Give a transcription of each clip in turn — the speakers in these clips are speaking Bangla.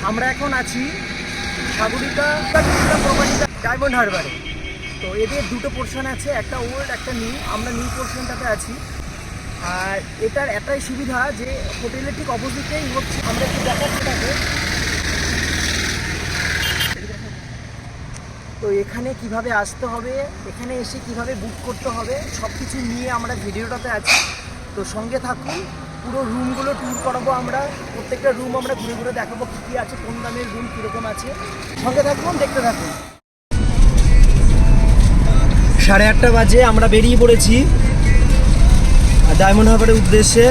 আমরা এখন আছি সাগরিকা প্রপার্টি ডায়মন্ড হারবারে। তো এদের দুটো পোর্শন আছে, একটা ওল্ড একটা নিউ। আমরা নিউ পোর্শনটাতে আছি। আর এটার একটাই সুবিধা যে হোটেলের ঠিক অপোজিটেই হচ্ছে। আমরা একটু দেখাচ্ছি তাকে। তো এখানে কিভাবে আসতে হবে, এখানে এসে কিভাবে বুক করতে হবে, সব কিছু নিয়ে আমরা ভিডিওটাতে আছি। তো সঙ্গে থাকুন, পুরো রুমগুলো ট্যুর করাবো আমরা। প্রত্যেকটা রুম আমরা ঘুরে ঘুরে দেখাবো কী কী আছে, কোন দামের রুম কীরকম আছে। সঙ্গে থাকুন, দেখতে থাকুন। 8:30 বাজে আমরা বেরিয়ে পড়েছি ডায়মন্ড হারবারের উদ্দেশ্যে।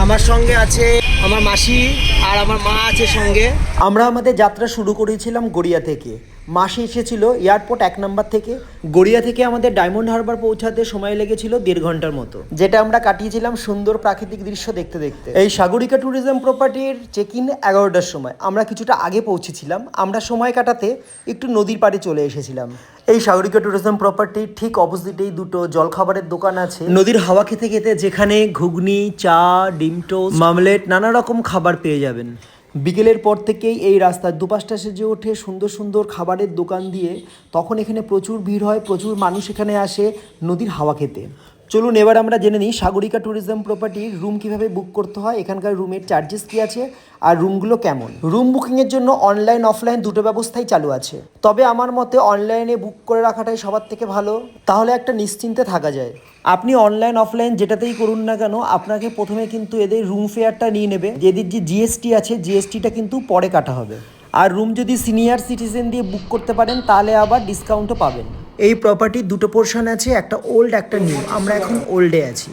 আমার সঙ্গে আছে আমার মাসি আর আমার মা আছে সঙ্গে। আমরা আমাদের যাত্রা শুরু করেছিলাম গড়িয়া থেকে। মাসি এসেছিল এয়ারপোর্ট 1 নম্বর থেকে। গড়িয়া থেকে আমাদের ডায়মন্ড হারবার পৌঁছাতে সময় লেগেছিল 1.5 ঘন্টার মতো, যেটা আমরা কাটিয়েছিলাম সুন্দর প্রাকৃতিক দৃশ্য দেখতে দেখতে। এই সাগরিকা ট্যুরিজম প্রপার্টির চেক ইন 11টার সময়। আমরা কিছুটা আগে পৌঁছেছিলাম। আমরা সময় কাটাতে একটু নদীর পাড়ে চলে এসেছিলাম। এই সাগরিকা ট্যুরিজম প্রপার্টির ঠিক অপোজিটেই দুটো জলখাবারের দোকান আছে। নদীর হাওয়া খেতে খেতে যেখানে ঘুগনি, চা, ডিম টোস্ট, মামলেট, নানা রকম খাবার পেয়ে যাবেন। বিকেলের পর থেকেই এই রাস্তার দুপাশটা সেজে ওঠে সুন্দর সুন্দর খাবারের দোকান দিয়ে। তখন এখানে প্রচুর ভিড় হয়, প্রচুর মানুষ এখানে আসে নদীর হাওয়া খেতে। চলুন এবার আমরা জেনে নিই সাগরিকা ট্যুরিজম প্রপার্টির রুম কিভাবে বুক করতে হয়, এখানকার রুমের চার্জেস কী আছে আর রুমগুলো কেমন। রুম বুকিংয়ের জন্য অনলাইন অফলাইন দুটো ব্যবস্থাই চালু আছে। তবে আমার মতে অনলাইনে বুক করে রাখাটাই সবার থেকে ভালো, তাহলে একটা নিশ্চিন্তে থাকা যায়। আপনি অনলাইন অফলাইন যেটাতেই করুন না কেন, আপনাকে প্রথমে কিন্তু এদের রুম ফেয়ারটা নিয়ে নেবে। এদের যে জিএসটি আছে, জিএসটিটা কিন্তু পরে কাটা হবে। আর রুম যদি সিনিয়র সিটিজেন দিয়ে বুক করতে পারেন তাহলে আবার ডিসকাউন্টও পাবেন। এই প্রপার্টির দুটো পোর্শন আছে, একটা ওল্ড একটা নিউ। আমরা এখন ওল্ডে আছি।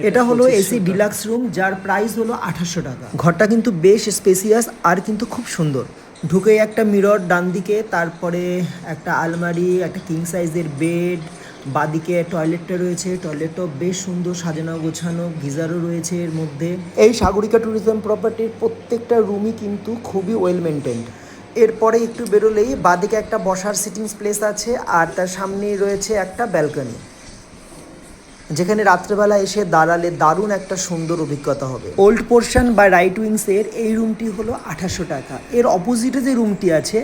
এটা হলো এসি ডিলাক্স রুম, যার প্রাইস হলো 2800 টাকা। ঘরটা কিন্তু বেশ স্পেসিয়াস আর কিন্তু খুব সুন্দর। ঢুকে একটা মিরর ডান দিকে, তারপরে একটা আলমারি, একটা কিং সাইজের বেড, বাদিকে টয়লেটটা রয়েছে। টয়লেটটাও বেশ সুন্দর সাজানো গোছানো, গিজারও রয়েছে এর মধ্যে। এই সাগরিকা ট্যুরিজম প্রপার্টির প্রত্যেকটা রুমই কিন্তু খুবই ওয়েল মেনটেন্ড। এরপরে একটু বেরোলেই বাদিকে একটা বসার সিটিং প্লেস আছে, আর তার সামনেই রয়েছে একটা ব্যালকনি, যেখানে রাত্রেবেলা এসে দাঁড়ালে দারুণ একটা সুন্দর অভিজ্ঞতা হবে। ওল্ড পোর্শন বা রাইট উইংসের এই রুমটি হলো 2800 টাকা। এর অপোজিটে যে রুমটি আছে,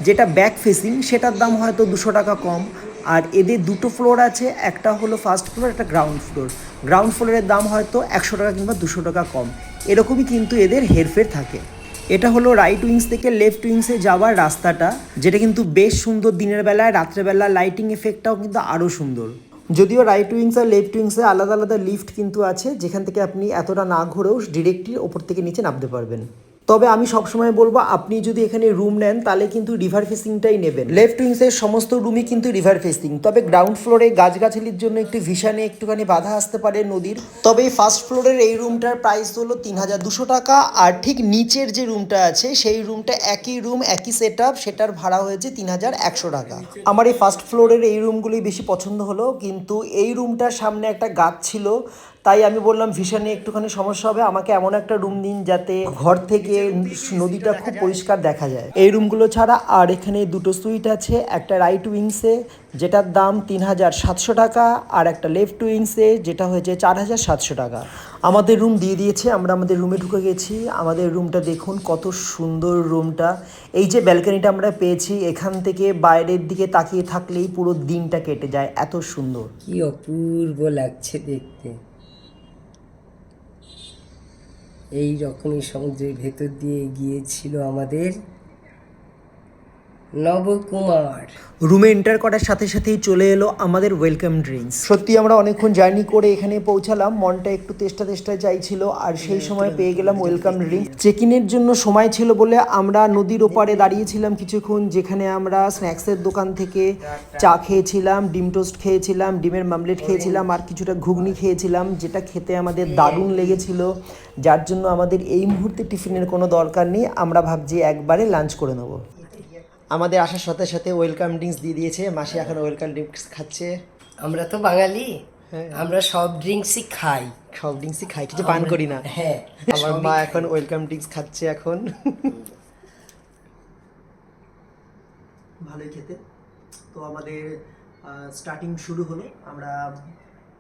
যেটা ব্যাক ফেসিং, সেটার দাম হয়তো 200 টাকা কম। আর এদের দুটো ফ্লোর আছে, একটা হলো ফার্স্ট ফ্লোর, একটা গ্রাউন্ড ফ্লোর। গ্রাউন্ড ফ্লোরের দাম হয়তো 100 টাকা কিংবা 200 টাকা কম। এরকমই কিন্তু এদের হেরফের থাকে। এটা হলো রাইট উইংস থেকে লেফট উইংসে যাওয়ার রাস্তাটা, যেটা কিন্তু বেশ সুন্দর। দিনের বেলায়, রাত্রেবেলা লাইটিং এফেক্টটাও কিন্তু আরও সুন্দর। যদিও রাইট উইংস আর লেফট উইংসে আলাদা আলাদা লিফট কিন্তু আছে, যেখান থেকে আপনি এতটা না ঘুরেও ডিরেক্টলি ওপর থেকে নিচে নামতে পারবেন। তবে আমি সবসময় বলবো, আপনি যদি এখানে রুম নেন তাহলে কিন্তু রিভার ফেসিংটাই নেবেন। লেফট উইংসের সমস্ত রুমই কিন্তু রিভার ফেসিং। তবে গ্রাউন্ড ফ্লোরে গাছগাছালির জন্য একটু ভিশানে একটুখানি বাধা আসতে পারে নদীর। তবে এই ফার্স্ট ফ্লোরের এই রুমটার প্রাইস হলো 3200 টাকা। আর ঠিক নিচের যে রুমটা আছে, সেই রুমটা একই রুম, একই সেট আপ, সেটার ভাড়া হয়েছে 3100 টাকা। আমার এই ফার্স্ট ফ্লোরের এই রুমগুলি বেশি পছন্দ হলো, কিন্তু এই রুমটার সামনে একটা গাছ ছিল, তাই আমি বললাম ভিশানে একটুখানি সমস্যা হবে, আমাকে এমন একটা রুম দিন যাতে ঘর থেকে নদীটা খুব পরিষ্কার দেখা যায়। এই রুমগুলো ছাড়া আর এখানে দুটো সুইট আছে, একটা রাইট উইংসে যেটার দাম 3700 টাকা, আর একটা লেফট উইংসে যেটা হয়েছে 4700 টাকা। আমাদের রুম দিয়ে দিয়েছে, আমরা আমাদের রুমে ঢুকে গেছি। আমাদের রুমটা দেখুন কত সুন্দর রুমটা। এই যে ব্যালকনিটা আমরা পেয়েছি, এখান থেকে বাইরের দিকে তাকিয়ে থাকলেই পুরো দিনটা কেটে যায়, এত সুন্দর। কি অপূর্ব লাগছে দেখতে। এই রকমই সমুদ্রের ভেতর দিয়ে গিয়েছিল আমাদের নবকুমার। রুমে এন্টার করার সাথে সাথেই চলে এলো আমাদের ওয়েলকাম ড্রিঙ্কস। সত্যি আমরা অনেকক্ষণ জার্নি করে এখানে পৌঁছালাম, মনটা একটু তেষ্টা তেষ্টা চাইছিল, আর সেই সময় পেয়ে গেলাম ওয়েলকাম ড্রিঙ্কস। চেক ইনের জন্য সময় ছিল বলে আমরা নদীর ওপারে দাঁড়িয়েছিলাম কিছুক্ষণ, যেখানে আমরা স্ন্যাক্সের দোকান থেকে চা খেয়েছিলাম, ডিম টোস্ট খেয়েছিলাম, ডিমের মামলেট খেয়েছিলাম, আর কিছুটা ঘুগনি খেয়েছিলাম, যেটা খেতে আমাদের দারুণ লেগেছিল। যার জন্য আমাদের এই মুহূর্তে টিফিনের কোনো দরকার নেই, আমরা ভাবছি একবারে লাঞ্চ করে নেবো। আমাদের আসার সাথে সাথে ওয়েলকাম ড্রিঙ্কস দিয়ে দিয়েছে, মাসি এখন ওয়েলকাম ড্রিঙ্কস খাচ্ছে। আমরা তো বাঙালি, হ্যাঁ, আমরা সব ড্রিঙ্কসই খাই। সব ড্রিঙ্কসই খাই, কিছু পান করি না। হ্যাঁ, আমার মা এখন ওয়েলকাম ড্রিঙ্কস খাচ্ছে এখন। ভালোই খেতে। তো আমাদের স্টার্টিং শুরু হলো, আমরা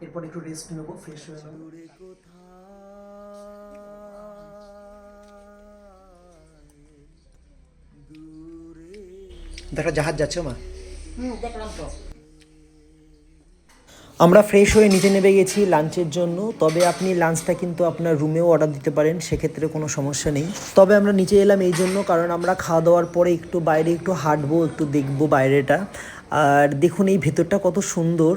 এরপর একটু রেস্ট নেবো, ফ্রেশ হয়ে নেবো। দেখা জাহাজ যাচ্ছে মা। দেখলাম তো। আমরা ফ্রেশ হয়ে নিচে নেমে গেছি লাঞ্চের জন্য। তবে আপনি লাঞ্চটা কিন্তু আপনার রুমেও অর্ডার দিতে পারেন, সেক্ষেত্রে কোনো সমস্যা নেই। তবে আমরা নিচে এলাম এই জন্য, কারণ আমরা খাওয়া দাওয়ার পরে একটু বাইরে একটু হাঁটবো, একটু দেখবো বাইরেটা। আর দেখুন এই ভেতরটা কত সুন্দর।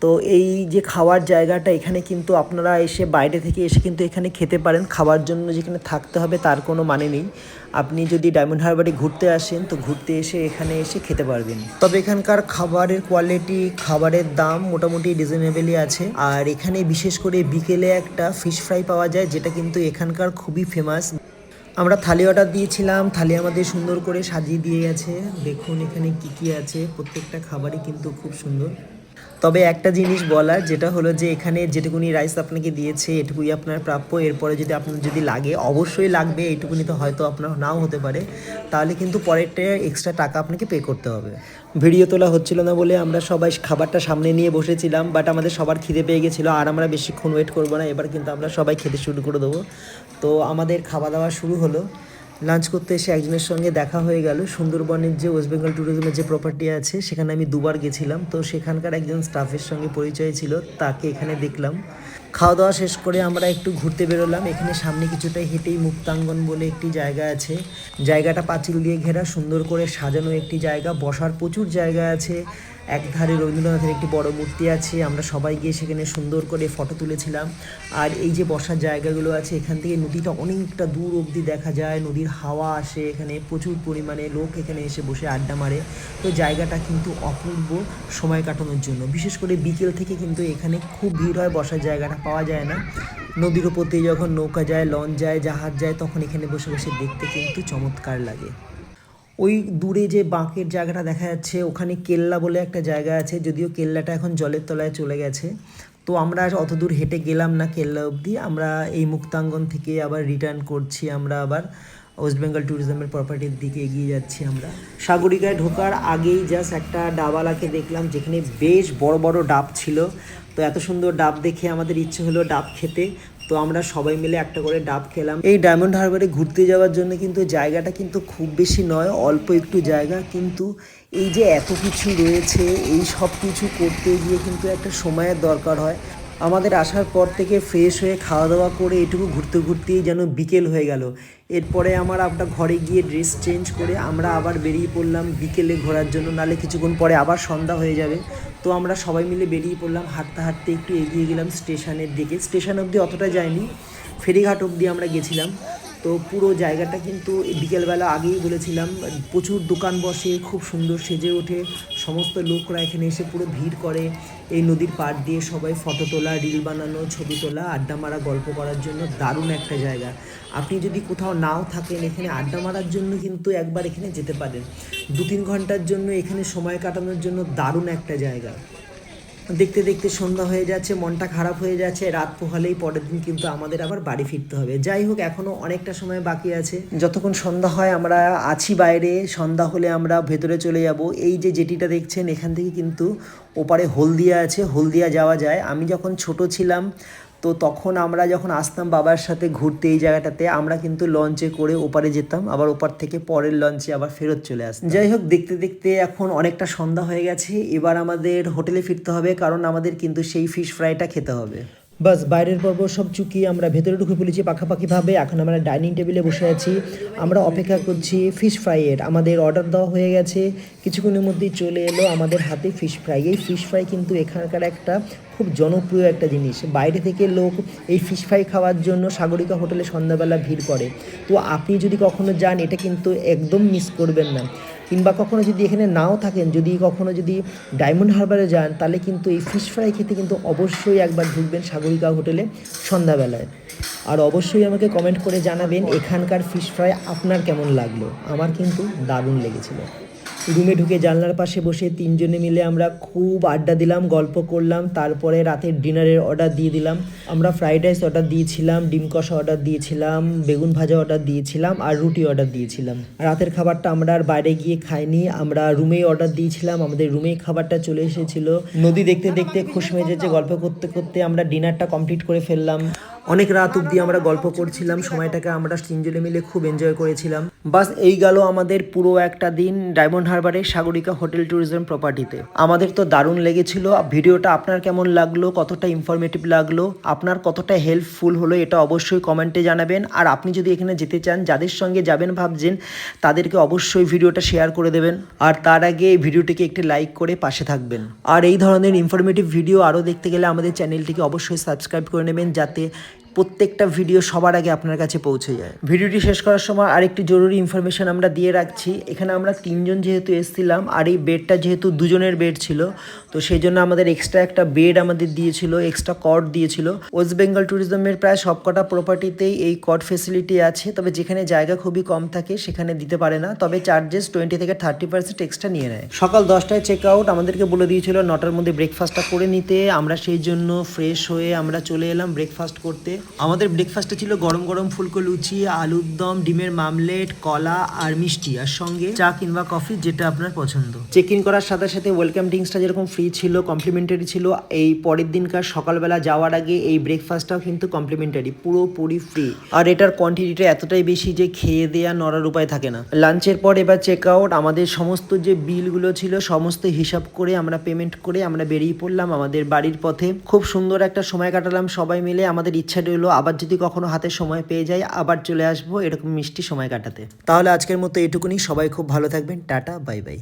তো এই যে খাওয়ার জায়গাটা, এখানে কিন্তু আপনারা এসে বাইরে থেকে এসে কিন্তু এখানে খেতে পারেন। খাওয়ার জন্য যেখানে থাকতে হবে তার কোনো মানে নেই। আপনি যদি ডায়মন্ড হারবারে ঘুরতে আসেন তো ঘুরতে এসে এখানে এসে খেতে পারবেন। তবে এখানকার খাবারের কোয়ালিটি, খাবারের দাম মোটামুটি রিজনেবলই আছে। আর এখানে বিশেষ করে বিকেলে একটা ফিশ ফ্রাই পাওয়া যায়, যেটা কিন্তু এখানকার খুবই ফেমাস। আমরা থালি অর্ডার দিয়েছিলাম, থালি আমাদের সুন্দর করে সাজিয়ে দিয়ে গেছে। দেখুন এখানে কি কি আছে, প্রত্যেকটা খাবারই কিন্তু খুব সুন্দর। তবে একটা জিনিস বলার, যেটা হলো যে এখানে যেটুকুনি রাইস আপনাকে দিয়েছে এটুকুই আপনার প্রাপ্য। এরপরে যদি আপনার যদি লাগে, অবশ্যই লাগবে, এইটুকুনি তো হয়তো আপনার নাও হতে পারে, তাহলে কিন্তু পরেরটা এক্সট্রা টাকা আপনাকে পে করতে হবে। ভিডিও তোলা হচ্ছিল না বলে আমরা সবাই খাবারটা সামনে নিয়ে বসেছিলাম, বাট আমাদের সবার খিদে পেয়ে গেছিলো। আর আমরা বেশিক্ষণ ওয়েট করবো না, এবার কিন্তু আমরা সবাই খেতে শুরু করে দেবো। তো আমাদের খাওয়া দাওয়া শুরু হলো। লাঞ্চ করতে এসে একজনের সঙ্গে দেখা হয়ে গেল। সুন্দরবনের যে ওয়েস্ট বেঙ্গল ট্যুরিজমের যে প্রপার্টি আছে সেখানে আমি দুবার গেছিলাম, তো সেখানকার একজন স্টাফের সঙ্গে পরিচয় ছিল, তাকে এখানে দেখলাম। খাওয়া দাওয়া শেষ করে আমরা একটু ঘুরতে বেরোলাম। এখানে সামনে কিছুটা হেঁটেই মুক্তাঙ্গন বলে একটি জায়গা আছে। জায়গাটা পাঁচিল দিয়ে ঘেরা, সুন্দর করে সাজানো একটি জায়গা, বসার প্রচুর জায়গা আছে। একধারে রবীন্দ্রনাথের একটি বড় মূর্তি আছে। আমরা সবাই গিয়ে সেখানে সুন্দর করে ফটো তুলেছিলাম। আর এই যে বসার জায়গাগুলো আছে, এখান থেকে নদীটা অনেকটা দূর অবধি দেখা যায়, নদীর হাওয়া আসে, এখানে প্রচুর পরিমাণে লোক এখানে এসে বসে আড্ডা মারে। তো জায়গাটা কিন্তু অপূর্ব সময় কাটানোর জন্য, বিশেষ করে বিকেল থেকে কিন্তু এখানে খুব ভিড় হয়, বসার জায়গাটা পাওয়া যায় না। নদীর উপর দিয়ে যখন নৌকা যায়, লঞ্চ যায়, জাহাজ যায়, তখন এখানে বসে বসে দেখতে কিন্তু চমৎকার লাগে। ওই দূরে যে বাঁকের জায়গাটা দেখা যাচ্ছে, ওখানে কেল্লা বলে একটা জায়গা আছে, যদিও কেল্লাটা এখন জলের তলায় চলে গেছে। তো আমরা অত দূর হেঁটে গেলাম না কেল্লা অবধি, আমরা এই মুক্তাঙ্গন থেকে আবার রিটার্ন করছি। আমরা আবার ওয়েস্ট বেঙ্গল ট্যুরিজমের প্রপার্টির দিকে এগিয়ে যাচ্ছি। আমরা সাগরিকায় ঢোকার আগেই জাস্ট একটা ডাবওয়ালাকে দেখলাম, যেখানে বেশ বড় বড় ডাব ছিল। তো এত সুন্দর ডাব দেখে আমাদের ইচ্ছে হলো ডাব খেতে। তো আমরা সবাই মিলে একটা করে ডাব খেলাম। এই ডায়মন্ড হারবারে ঘুরতে যাওয়ার জন্য কিন্তু জায়গাটা কিন্তু খুব বেশি নয়, অল্প একটু জায়গা, কিন্তু এই যে এত কিছু রয়েছে, এই সব কিছু করতে গিয়ে কিন্তু একটা সময়ের দরকার হয়। আমাদের আসার পর থেকে ফ্রেশ হয়ে খাওয়া দাওয়া করে এটুকু ঘুরতে ঘুরতেই যেন বিকেল হয়ে গেল। এরপরে আমরা ঘরে গিয়ে ড্রেস চেঞ্জ করে আমরা আবার বেরিয়ে পড়লাম বিকেলে ঘোরার জন্য, নাহলে কিছুক্ষণ পরে আবার সন্ধ্যা হয়ে যাবে। তো আমরা সবাই মিলে বেরিয়ে পড়লাম, হাঁটতে হাঁটতে একটু এগিয়ে গেলাম স্টেশনের দিকে। স্টেশন অবধি অতটা যায়নি, ফেরিঘাট অবধি আমরা গেছিলাম। তো পুরো জায়গাটা কিন্তু বিকেলবেলা আগেই বলেছিলাম, প্রচুর দোকান বসে, খুব সুন্দর সেজে ওঠে, সমস্ত লোকরা এখানে এসে পুরো ভিড় করে এই নদীর পাড় দিয়ে, সবাই ফটো তোলা, রিল বানানো, ছবি তোলা, আড্ডা মারা, গল্প করার জন্য দারুণ একটা জায়গা। আপনি যদি কোথাও নাও থাকেন, এখানে আড্ডা মারার জন্য কিন্তু একবার এখানে যেতে পারেন। 2-3 ঘন্টার জন্য এখানে সময় কাটানোর জন্য দারুণ একটা জায়গা। দেখতে দেখতে সন্ধ্যা হয়ে যাচ্ছে, মনটা খারাপ হয়ে যাচ্ছে। রাত পোহালেই পরের দিন কিন্তু আমাদের আবার বাড়ি ফিরতে হবে। যাই হোক, এখনও অনেকটা সময় বাকি আছে। যতক্ষণ সন্ধ্যা হয় আমরা আছি বাইরে, সন্ধ্যা হলে আমরা ভেতরে চলে যাব। এই যে জেটিটা দেখছেন, এখান থেকে কিন্তু ওপারে হলদিয়া আছে, হলদিয়া যাওয়া যায়। আমি যখন ছোট ছিলাম, তো তখন আমরা যখন আসতাম বাবার সাথে ঘুরতে এই জায়গাটাতে, আমরা কিন্তু লঞ্চে করে ওপারে যেতাম, আবার ওপার থেকে পরের লঞ্চে আবার ফেরত চলে আসতাম। যাই হোক, দেখতে দেখতে এখন অনেকটা সন্ধ্যা হয়ে গেছে। এবার আমাদের হোটেলে ফিরতে হবে, কারণ আমাদের কিন্তু সেই ফিশ ফ্রাইটা খেতে হবে। বাস বাইরের পর্ব সব চুকিয়ে আমরা ভেতরে ঢুকে পড়েছি পাখাপাখিভাবে। এখন আমরা ডাইনিং টেবিলে বসে আছি, আমরা অপেক্ষা করছি ফিশ ফ্রাইয়ের। আমাদের অর্ডার দেওয়া হয়ে গেছে, কিছুক্ষণের মধ্যেই চলে এলো আমাদের হাতে ফিশ ফ্রাই। এই ফিশ ফ্রাই কিন্তু এখানকার একটা খুব জনপ্রিয় একটা জিনিস। বাইরে থেকে লোক এই ফিশ ফ্রাই খাওয়ার জন্য সাগরিকা হোটেলে সন্ধ্যাবেলা ভিড় করে। তো আপনি যদি কখনো যান, এটা কিন্তু একদম মিস করবেন না। কিংবা কখনো যদি এখানে নাও থাকেন, যদি কখনো যদি ডায়মন্ড হারবারে যান, তাহলে কিন্তু এই ফিশ ফ্রাই খেতে কিন্তু অবশ্যই একবার ঢুকবেন সাগরিকা হোটেলে সন্ধ্যাবেলায়। আর অবশ্যই আমাকে কমেন্ট করে জানাবেন এখানকার ফিশ ফ্রাই আপনার কেমন লাগলো। আমার কিন্তু দারুণ লেগেছিল। রুমে ঢুকে জানলার পাশে বসে 3 জনে মিলে আমরা খুব আড্ডা দিলাম, গল্প করলাম। তারপরে রাতের ডিনারের অর্ডার দিয়ে দিলাম। আমরা ফ্রাইড রাইস অর্ডার দিয়েছিলাম, ডিম কষা অর্ডার দিয়েছিলাম, বেগুন ভাজা অর্ডার দিয়েছিলাম, আর রুটি অর্ডার দিয়েছিলাম। রাতের খাবারটা আমরা আর বাইরে গিয়ে খাইনি, আমরা রুমেই অর্ডার দিয়েছিলাম। আমাদের রুমেই খাবারটা চলে এসেছিলো। নদী দেখতে দেখতে খুশ মেজেছে, গল্প করতে করতে আমরা ডিনারটা কমপ্লিট করে ফেললাম। অনেক রাত অবধি আমরা গল্প করছিলাম, সময়টাকে আমরা তিনজনে মিলে খুব এনজয় করেছিলাম। বাস এই গেল আমাদের পুরো একটা দিন ডায়মন্ড হারবারের সাগরিকা হোটেল ট্যুরিজম প্রপার্টিতে। আমাদের তো দারুণ লেগেছিল। ভিডিওটা আপনার কেমন লাগলো, কতটা ইনফরমেটিভ লাগলো, আপনার কতটা হেল্পফুল হলো, এটা অবশ্যই কমেন্টে জানাবেন। আর আপনি যদি এখানে যেতে চান, যাদের সঙ্গে যাবেন ভাবছেন, তাদেরকে অবশ্যই ভিডিওটা শেয়ার করে দেবেন। আর তার আগে এই ভিডিওটিকে একটি লাইক করে পাশে থাকবেন। আর এই ধরনের ইনফরমেটিভ ভিডিও আরও দেখতে গেলে আমাদের চ্যানেলটিকে অবশ্যই সাবস্ক্রাইব করে নেবেন, যাতে প্রত্যেকটা ভিডিও সবার আগে আপনার কাছে পৌঁছে যায়। ভিডিওটি শেষ করার সময় আরেকটি জরুরি ইনফরমেশন আমরা দিয়ে রাখছি। এখানে আমরা তিনজন যেহেতু এসেছিলাম, আর এই বেডটা যেহেতু দুজনের বেড ছিল, তো সেই জন্য আমাদের এক্সট্রা একটা বেড আমাদের দিয়েছিল, এক্সট্রা কট দিয়েছিল। ওয়েস্ট বেঙ্গল ট্যুরিজমের প্রায় সবকটা প্রপার্টিতেই এই কট ফেসিলিটি আছে, তবে যেখানে জায়গা খুবই কম থাকে সেখানে দিতে পারে না, তবে চার্জেস 20 থেকে 30% এক্সট্রা নিয়ে নেয়। সকাল 10টায় চেক আউট, আমাদেরকে বলে দিয়েছিল 9টার মধ্যে ব্রেকফাস্টটা করে নিতে। আমরা সেই জন্য ফ্রেশ হয়ে আমরা চলে এলাম ব্রেকফাস্ট করতে। আমাদের ব্রেকফাস্টে ছিল গরম গরম ফুলকো লুচি, আলুর দম, ডিমের মামলেট, কলা আর মিষ্টি, আর সঙ্গে চা কিংবা কফি, যেটা আপনার পছন্দ। চেক ইন করার সাথে সাথে ওয়েলকাম ড্রিঙ্কসটা যেরকম ফ্রি ছিল, কমপ্লিমেন্টারি ছিল। এই পরের দিনকার সকালবেলা যাওয়ার আগে এই ব্রেকফাস্টটাও কিন্তু কমপ্লিমেন্টারি, পুরোপুরি ফ্রি। আর এটার কোয়ান্টিটিটা এতটাই বেশি যে খেয়ে দেয়া নড়ার উপায় থাকে না। লাঞ্চের পর এবার চেক আউট। আমাদের সমস্ত যে বিলগুলো ছিল সমস্ত হিসাব করে আমরা পেমেন্ট করে আমরা বেরিয়ে পড়লাম আমাদের বাড়ির পথে। খুব সুন্দর একটা সময় কাটালাম সবাই মিলে। আমাদের ইচ্ছা রইল আবার যদি কখনো হাতে সময় পেয়ে যাই আবার চলে আসবো এরকম মিষ্টি সময় কাটাতে। তাহলে আজকের মতো এটুকুনি। সবাই খুব ভালো থাকবেন। Tata, bye bye.